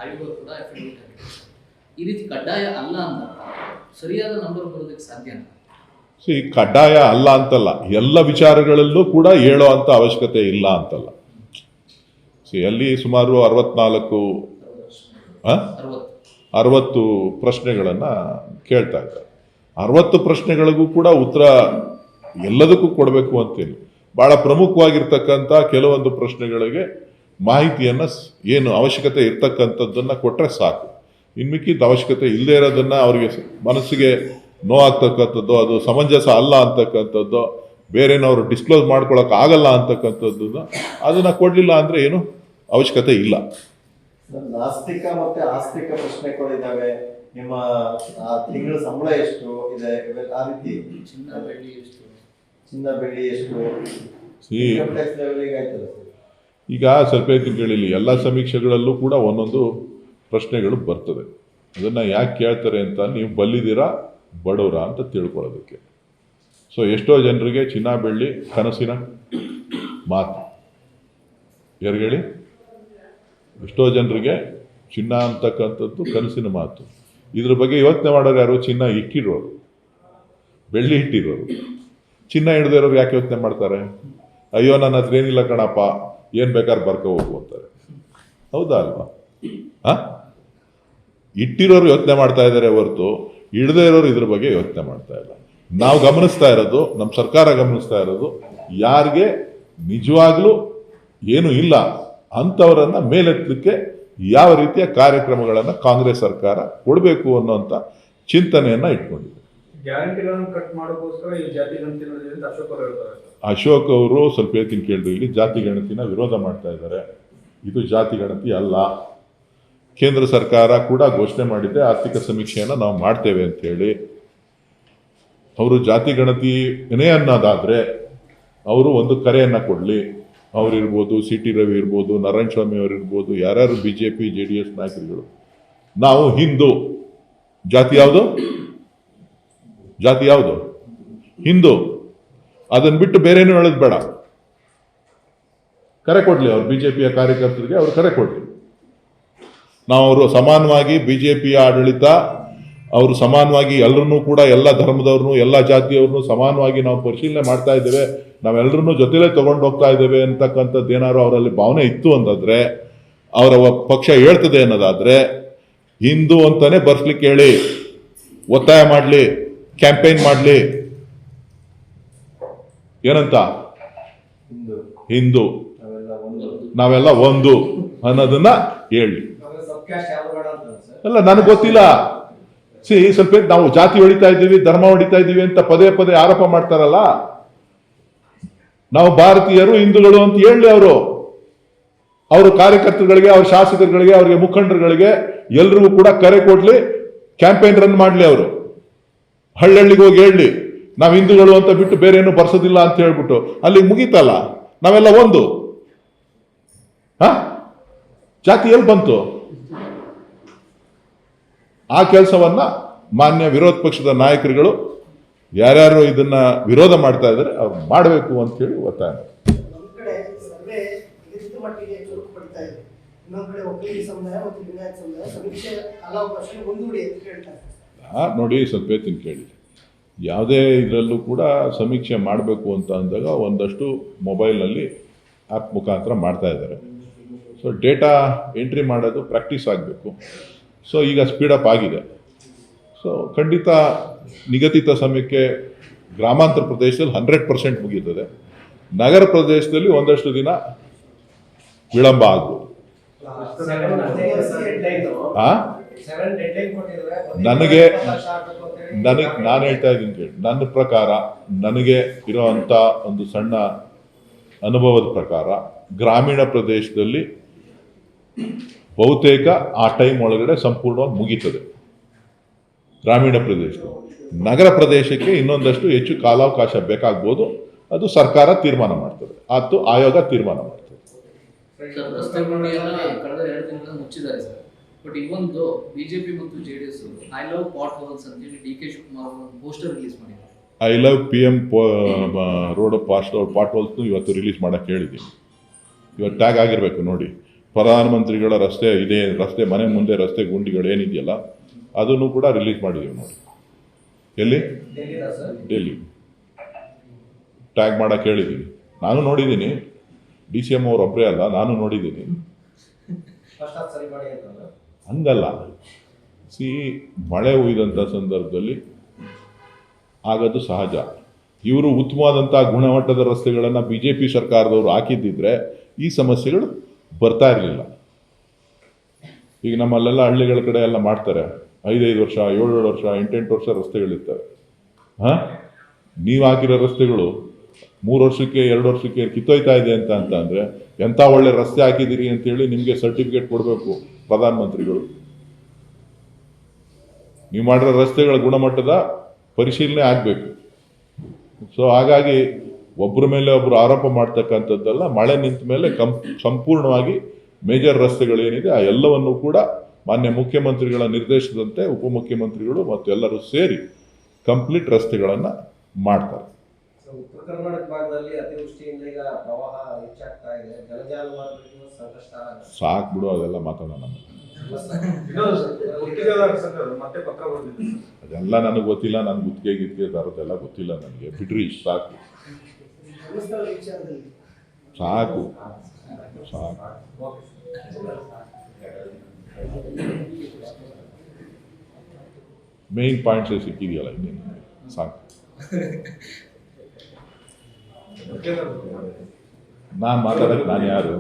Audio ಕೂಡ affidavit ಆಗಿದೆ. ಈ ರೀತಿ ಕಡ್ಡಾಯ ಅಲ್ಲ ಅಂತ ಸರಿಯಾದ ನಂಬರ್ ಬರೋದಕ್ಕೆ ಸಾಧ್ಯನಾ? ಕಡ್ಡಾಯ ಅಲ್ಲ ಅಂತಲ್ಲ, ಎಲ್ಲ ವಿಚಾರಗಳಲ್ಲೂ ಕೂಡ ಹೇಳೋ ಅಂತ ಅವಶ್ಯಕತೆ ಇಲ್ಲ ಅಂತಲ್ಲ. ಅಲ್ಲಿ ಸುಮಾರು 60 ಪ್ರಶ್ನೆಗಳನ್ನು ಕೇಳ್ತಾ ಇದ್ದಾರೆ. 60 ಪ್ರಶ್ನೆಗಳಿಗೂ ಕೂಡ ಉತ್ತರ ಎಲ್ಲದಕ್ಕೂ ಕೊಡಬೇಕು ಅಂತೇನು, ಭಾಳ ಪ್ರಮುಖವಾಗಿರ್ತಕ್ಕಂಥ ಕೆಲವೊಂದು ಪ್ರಶ್ನೆಗಳಿಗೆ ಮಾಹಿತಿಯನ್ನು ಏನು ಅವಶ್ಯಕತೆ ಇರ್ತಕ್ಕಂಥದ್ದನ್ನು ಕೊಟ್ಟರೆ ಸಾಕು. ಇನ್ಮಿಕ್ಕಿದ್ದ ಅವಶ್ಯಕತೆ ಇಲ್ಲದೆ ಇರೋದನ್ನು ಅವರಿಗೆ ಮನಸ್ಸಿಗೆ ನೋವಾಗ್ತಕ್ಕಂಥದ್ದು, ಅದು ಸಮಂಜಸ ಅಲ್ಲ ಅಂತಕ್ಕಂಥದ್ದು, ಬೇರೆನವರು ಡಿಸ್ಕ್ಲೋಸ್ ಮಾಡ್ಕೊಳಕ್ಕೆ ಆಗಲ್ಲ ಅಂತಕ್ಕಂಥದ್ದನ್ನು ಅದನ್ನು ಕೊಡಲಿಲ್ಲ ಅಂದರೆ ಏನು ಅವಶ್ಯಕತೆ ಇಲ್ಲ. ನಾಸ್ತಿಕ ಮತ್ತೆ ಆಸ್ತಿಕ ಪ್ರಶ್ನೆಗಳಿದ್ದಾವೆ. ನಿಮ್ಮ ತಿಂಗಳ ಸಂಬಳ ಎಷ್ಟು ಇದೆ, ಆ ರೀತಿ ಚಿನ್ನ ಬೆಳ್ಳಿ ಎಷ್ಟು ಈಗ ಸ್ವಲ್ಪ ಕೇಳಿಲ್ಲ, ಎಲ್ಲ ಸಮೀಕ್ಷೆಗಳಲ್ಲೂ ಕೂಡ ಒಂದೊಂದು ಪ್ರಶ್ನೆಗಳು ಬರ್ತದೆ. ಅದನ್ನು ಯಾಕೆ ಕೇಳ್ತಾರೆ ಅಂತ ನೀವು ಬಲ್ಲಿದ್ದೀರಾ ಬಡವರ ಅಂತ ತಿಳ್ಕೊಳ್ಳೋದಕ್ಕೆ. ಎಷ್ಟೋ ಜನರಿಗೆ ಚಿನ್ನ ಬೆಳ್ಳಿ ಕನಸಿನ ಮಾತು. ಯಾರು ಹೇಳಿ? ಎಷ್ಟೋ ಜನರಿಗೆ ಚಿನ್ನ ಅಂತಕ್ಕಂಥದ್ದು ಕನಸಿನ ಮಾತು. ಇದ್ರ ಬಗ್ಗೆ ಯೋಚನೆ ಮಾಡೋರು ಯಾರು? ಚಿನ್ನ ಇಟ್ಟಿರೋರು, ಬೆಳ್ಳಿ ಇಟ್ಟಿರೋರು. ಚಿನ್ನ ಹಿಡ್ದಿರೋರು ಯಾಕೆ ಯೋಚನೆ ಮಾಡ್ತಾರೆ? ಅಯ್ಯೋ ನನ್ನ ಹತ್ರ ಏನಿಲ್ಲ ಕಣಪ್ಪ, ಏನು ಬೇಕಾದ್ರೆ ಬರ್ಕೊ ಹೋಗು ಅಂತಾರೆ. ಹೌದಾ ಅಲ್ವಾ? ಇಟ್ಟಿರೋರು ಯೋಚನೆ ಮಾಡ್ತಾ ಇದ್ದಾರೆ ಹೊರತು ಹಿಡ್ದೇ ಇರೋರು ಇದ್ರ ಬಗ್ಗೆ ಯೋಚನೆ ಮಾಡ್ತಾ ಇಲ್ಲ. ನಾವು ಗಮನಿಸ್ತಾ ಇರೋದು, ನಮ್ಮ ಸರ್ಕಾರ ಗಮನಿಸ್ತಾ ಇರೋದು, ಯಾರಿಗೆ ನಿಜವಾಗ್ಲೂ ಏನು ಇಲ್ಲ ಅಂಥವರನ್ನು ಮೇಲೆತ್ತಲಿಕ್ಕೆ ಯಾವ ರೀತಿಯ ಕಾರ್ಯಕ್ರಮಗಳನ್ನು ಕಾಂಗ್ರೆಸ್ ಸರ್ಕಾರ ಕೊಡಬೇಕು ಅನ್ನೋಂಥ ಚಿಂತನೆಯನ್ನು ಇಟ್ಕೊಂಡಿದೆ. ಅಶೋಕ್ ಅವರು ಸ್ವಲ್ಪ ಹೇಳ್ತೀನಿ ಕೇಳಿದ್ರು, ಇಲ್ಲಿ ಜಾತಿ ಗಣತಿನ ವಿರೋಧ ಮಾಡ್ತಾ ಇದ್ದಾರೆ. ಇದು ಜಾತಿ ಗಣತಿ ಅಲ್ಲ. ಕೇಂದ್ರ ಸರ್ಕಾರ ಕೂಡ ಘೋಷಣೆ ಮಾಡಿದೆ, ಆರ್ಥಿಕ ಸಮೀಕ್ಷೆಯನ್ನು ನಾವು ಮಾಡ್ತೇವೆ ಅಂತೇಳಿ. ಅವರು ಜಾತಿ ಗಣತಿನೇ ಅನ್ನೋದಾದರೆ ಅವರು ಒಂದು ಕರೆಯನ್ನು ಕೊಡಲಿ. ಅವರಿರ್ಬೋದು, ಸಿ ಟಿ ರವಿ ಇರ್ಬೋದು, ನಾರಾಯಣ ಸ್ವಾಮಿ ಅವರಿರ್ಬೋದು, ಯಾರ್ಯಾರು BJP JDS ನಾಯಕರುಗಳು, ನಾವು ಹಿಂದೂ, ಜಾತಿ ಯಾವುದು ಹಿಂದೂ, ಅದನ್ನು ಬಿಟ್ಟು ಬೇರೇನೂ ಹೇಳೋದು ಬೇಡ. ಕರೆ ಕೊಡಲಿ, ಅವ್ರು BJPಯ ಕಾರ್ಯಕರ್ತರಿಗೆ ಅವ್ರು ಕರೆ ಕೊಡಲಿ. ನಾವು ಅವರು ಸಮಾನವಾಗಿ BJPಯ ಆಡಳಿತ, ಅವರು ಸಮಾನವಾಗಿ ಎಲ್ಲರನ್ನೂ ಕೂಡ, ಎಲ್ಲ ಧರ್ಮದವ್ರನ್ನೂ ಎಲ್ಲ ಜಾತಿಯವ್ರನ್ನೂ ಸಮಾನವಾಗಿ ನಾವು ಪರಿಶೀಲನೆ ಮಾಡ್ತಾ ಇದ್ದೇವೆ, ನಾವೆಲ್ಲರನ್ನೂ ಜೊತೆಲೇ ತಗೊಂಡು ಹೋಗ್ತಾ ಇದ್ದೇವೆ ಅಂತಕ್ಕಂಥದ್ದು ಏನಾದ್ರು ಅವರಲ್ಲಿ ಭಾವನೆ ಇತ್ತು ಅಂತಂದರೆ, ಅವರ ಪಕ್ಷ ಹೇಳ್ತದೆ ಅನ್ನೋದಾದರೆ ಹಿಂದೂ ಅಂತಾನೆ ಬರ್ಸ್ಲಿಕ್ಕೆ ಹೇಳಿ, ಒತ್ತಾಯ ಮಾಡಲಿ, ಕ್ಯಾಂಪೇನ್ ಮಾಡಲಿ. ಏನಂತ? ಹಿಂದೂ ನಾವೆಲ್ಲ ಒಂದು ಅನ್ನೋದನ್ನ ಹೇಳಿ. ಅಲ್ಲ, ನನಗೆ ಗೊತ್ತಿಲ್ಲ. ಸ್ವಲ್ಪ ನಾವು ಜಾತಿ ಹೊಡಿತಾ ಇದ್ದೀವಿ, ಧರ್ಮ ಹೊಡಿತಾ ಇದ್ದೀವಿ ಅಂತ ಪದೇ ಪದೇ ಆರೋಪ ಮಾಡ್ತಾರಲ್ಲ. ನಾವು ಭಾರತೀಯರು, ಹಿಂದೂಗಳು ಅಂತ ಹೇಳಿ ಅವರು ಕಾರ್ಯಕರ್ತರುಗಳಿಗೆ, ಅವ್ರ ಶಾಸಕರುಗಳಿಗೆ, ಅವರಿಗೆ ಮುಖಂಡರುಗಳಿಗೆ ಎಲ್ರಿಗೂ ಕೂಡ ಕರೆ ಕೊಡ್ಲಿ, ಕ್ಯಾಂಪೇನ್ ರನ್ ಮಾಡಲಿ. ಅವರು ಹಳ್ಳಿಗೆ ಹೋಗಿ ಹೇಳಿ, ನಾವು ಹಿಂದೂಗಳು ಅಂತ ಬಿಟ್ಟು ಬೇರೆ ಏನು ಬರ್ಸೋದಿಲ್ಲ ಅಂತ ಹೇಳ್ಬಿಟ್ಟು ಅಲ್ಲಿ ಮುಗೀತಲ್ಲ. ನಾವೆಲ್ಲ ಒಂದು. ಜಾತಿ ಎಲ್ಲಿ ಬಂತು? ಆ ಕೆಲಸವನ್ನ ಮಾನ್ಯ ವಿರೋಧ ಪಕ್ಷದ ನಾಯಕರುಗಳು ಯಾರ್ಯಾರು ಇದನ್ನ ವಿರೋಧ ಮಾಡ್ತಾ ಇದ್ದಾರೆ ಅವ್ರು ಮಾಡಬೇಕು ಅಂತ ಹೇಳಿ ಒತ್ತಾಯ. ನೋಡಿ, ಸ್ವಲ್ಪ ಹೇಳ್ತೀನಿ ಕೇಳಿ. ಯಾವುದೇ ಇದರಲ್ಲೂ ಕೂಡ ಸಮೀಕ್ಷೆ ಮಾಡಬೇಕು ಅಂತ ಅಂದಾಗ ಒಂದಷ್ಟು ಮೊಬೈಲ್ನಲ್ಲಿ ಆ್ಯಪ್ ಮುಖಾಂತರ ಮಾಡ್ತಾ ಇದ್ದಾರೆ. ಡೇಟಾ ಎಂಟ್ರಿ ಮಾಡೋದು ಪ್ರಾಕ್ಟೀಸ್ ಆಗಬೇಕು. ಈಗ ಸ್ಪೀಡಪ್ ಆಗಿದೆ. ಖಂಡಿತ ನಿಗದಿತ ಸಮಯಕ್ಕೆ ಗ್ರಾಮಾಂತರ ಪ್ರದೇಶದಲ್ಲಿ 100% ಮುಗೀತದೆ. ನಗರ ಪ್ರದೇಶದಲ್ಲಿ ಒಂದಷ್ಟು ದಿನ ವಿಳಂಬ ಆಗ್ಬೋದು. ನಾನು ಹೇಳ್ತಾ ಇದ್ದೀನಿ ಕೇಳಿ, ನನ್ನ ಪ್ರಕಾರ, ನನಗೆ ಇರೋಂಥ ಒಂದು ಸಣ್ಣ ಅನುಭವದ ಪ್ರಕಾರ, ಗ್ರಾಮೀಣ ಪ್ರದೇಶದಲ್ಲಿ ಬಹುತೇಕ ಆ ಟೈಮ್ ಒಳಗಡೆ ಸಂಪೂರ್ಣವಾಗಿ ಮುಗೀತದೆ ಗ್ರಾಮೀಣ ಪ್ರದೇಶದಲ್ಲಿ. ನಗರ ಪ್ರದೇಶಕ್ಕೆ ಇನ್ನೊಂದಷ್ಟು ಹೆಚ್ಚು ಕಾಲಾವಕಾಶ ಬೇಕಾಗ್ಬೋದು. ಅದು ಸರ್ಕಾರ ತೀರ್ಮಾನ ಮಾಡ್ತದೆ, ಅದು ಆಯೋಗ ತೀರ್ಮಾನ ಮಾಡ್ತದೆ. ಕಳೆದ 2 ದಿನದಿಂದ ಮುಚ್ಚಿದ್ದಾರೆ ಸರ್. ಬಟ್ ಇವೊಂದು BJP ಮತ್ತು JDS I love pot holes ಅಂತೇಳಿ DK ಶಿವಕುಮಾರ್ ಅವರು ಪೋಸ್ಟರ್ ರಿಲೀಸ್ ಮಾಡಿದ್ದಾರೆ. I love PM road pot holes ಇವತ್ತು ರಿಲೀಸ್ ಮಾಡಕ್ಕೆ ಹೇಳಿದ್ದೀನಿ. ಇವತ್ತು ಟ್ಯಾಗ್ ಆಗಿರ್ಬೇಕು ನೋಡಿ. ಪ್ರಧಾನಮಂತ್ರಿಗಳ ರಸ್ತೆ ಇದೆ, ರಸ್ತೆ ಮನೆ ಮುಂದೆ ರಸ್ತೆ ಗುಂಡಿಗಳು ಏನಿದೆಯಲ್ಲ ಅದನ್ನು ಕೂಡ ರಿಲೀಸ್ ಮಾಡಿದ್ದೀವಿ ನೋಡಿ. ಎಲ್ಲಿ? ಡೆಲ್ಲಿ. ಟ್ಯಾಗ್ ಮಾಡಕ್ಕೆ ಹೇಳಿದ್ದೀವಿ. ನಾನು ನೋಡಿದ್ದೀನಿ, DCM ಅವ್ರು ಒಬ್ಬರೇ ಅಲ್ಲ, ನಾನು ನೋಡಿದ್ದೀನಿ. ಹಂಗಲ್ಲ, ಮಳೆ ಹುಯ್ದಂಥ ಸಂದರ್ಭದಲ್ಲಿ ಆಗೋದು ಸಹಜ. ಇವರು ಉತ್ತಮವಾದಂಥ ಗುಣಮಟ್ಟದ ರಸ್ತೆಗಳನ್ನು BJP ಸರ್ಕಾರದವರು ಹಾಕಿದ್ದಿದ್ರೆ ಈ ಸಮಸ್ಯೆಗಳು ಬರ್ತಾ ಇರಲಿಲ್ಲ. ಈಗ ನಮ್ಮಲ್ಲೆಲ್ಲ ಹಳ್ಳಿಗಳ ಕಡೆ ಎಲ್ಲ ಮಾಡ್ತಾರೆ, 5 ವರ್ಷ 7 ವರ್ಷ 8 ವರ್ಷ ರಸ್ತೆಗಳಿರ್ತವೆ. ನೀವು ಹಾಕಿರೋ ರಸ್ತೆಗಳು 3 ವರ್ಷಕ್ಕೆ 2 ವರ್ಷಕ್ಕೆ ಕಿತ್ತೋಯ್ತಾ ಇದೆ ಅಂತ ಅಂದರೆ ಎಂಥ ಒಳ್ಳೆ ರಸ್ತೆ ಹಾಕಿದ್ದೀರಿ ಅಂತೇಳಿ ನಿಮಗೆ ಸರ್ಟಿಫಿಕೇಟ್ ಕೊಡಬೇಕು ಪ್ರಧಾನಮಂತ್ರಿಗಳು. ನೀವು ಮಾಡಿರೋ ರಸ್ತೆಗಳ ಗುಣಮಟ್ಟದ ಪರಿಶೀಲನೆ ಆಗಬೇಕು. ಸೊ ಹಾಗಾಗಿ ಒಬ್ಬರ ಮೇಲೆ ಒಬ್ಬರು ಆರೋಪ ಮಾಡ್ತಕ್ಕಂಥದ್ದೆಲ್ಲ, ಮಳೆ ನಿಂತ ಮೇಲೆ ಸಂಪೂರ್ಣವಾಗಿ ಮೇಜರ್ ರಸ್ತೆಗಳೇನಿದೆ ಆ ಎಲ್ಲವನ್ನೂ ಕೂಡ ಮಾನ್ಯ ಮುಖ್ಯಮಂತ್ರಿಗಳ ನಿರ್ದೇಶನದಂತೆ ಉಪಮುಖ್ಯಮಂತ್ರಿಗಳು ಮತ್ತು ಎಲ್ಲರೂ ಸೇರಿ ಕಂಪ್ಲೀಟ್ ರಸ್ತೆಗಳನ್ನು ಮಾಡ್ತಾರೆ. ಉತ್ತರ ಕರ್ನಾಟಕ ಭಾಗದಲ್ಲಿ ಅತಿವೃಷ್ಟಿಯಿಂದ ಈಗ ಪ್ರವಾಹ ಹೆಚ್ಚಾಗ್ತಾ ಇದೆ, ಜನಜಾಲಮಾರ್ಗಕ್ಕೂ ಸಂಕಷ್ಟ. ಸಾಕು ಬಿಡು, ಅದೆಲ್ಲ ಮಾತಾಡೋಣ. ಅದೆಲ್ಲ ನನಗೆ ಗೊತ್ತಿಲ್ಲ, ನನ್ನ ಗುತ್ತಿಗೆದಾರದೆಲ್ಲ ಗೊತ್ತಿಲ್ಲ ನನಗೆ, ಬಿಡ್ರಿ ಸಾಕು ಸಾಕು ಸಾಕು. ಮೇನ್ ಪಾಯಿಂಟ್ಸೇ ಸಿಕ್ಕಿದೆಯಲ್ಲ, ಇನ್ನೇನು ಸಾಕು. ನಾನು ಮಾತಾಡೋಕ್ಕೆ ನಾನು ಯಾರು?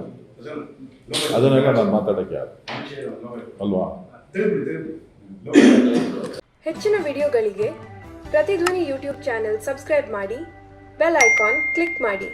ಅದನ್ನೆಲ್ಲ ನಾನು ಮಾತಾಡೋಕ್ಕೆ ಯಾರು ಅಲ್ವಾ? ಹೆಚ್ಚಿನ ವಿಡಿಯೋಗಳಿಗೆ ಪ್ರತಿಧ್ವನಿ ಯೂಟ್ಯೂಬ್ ಚಾನೆಲ್ ಸಬ್ಸ್ಕ್ರೈಬ್ ಮಾಡಿ, ಬೆಲ್ ಐಕಾನ್ ಕ್ಲಿಕ್ ಮಾಡಿ.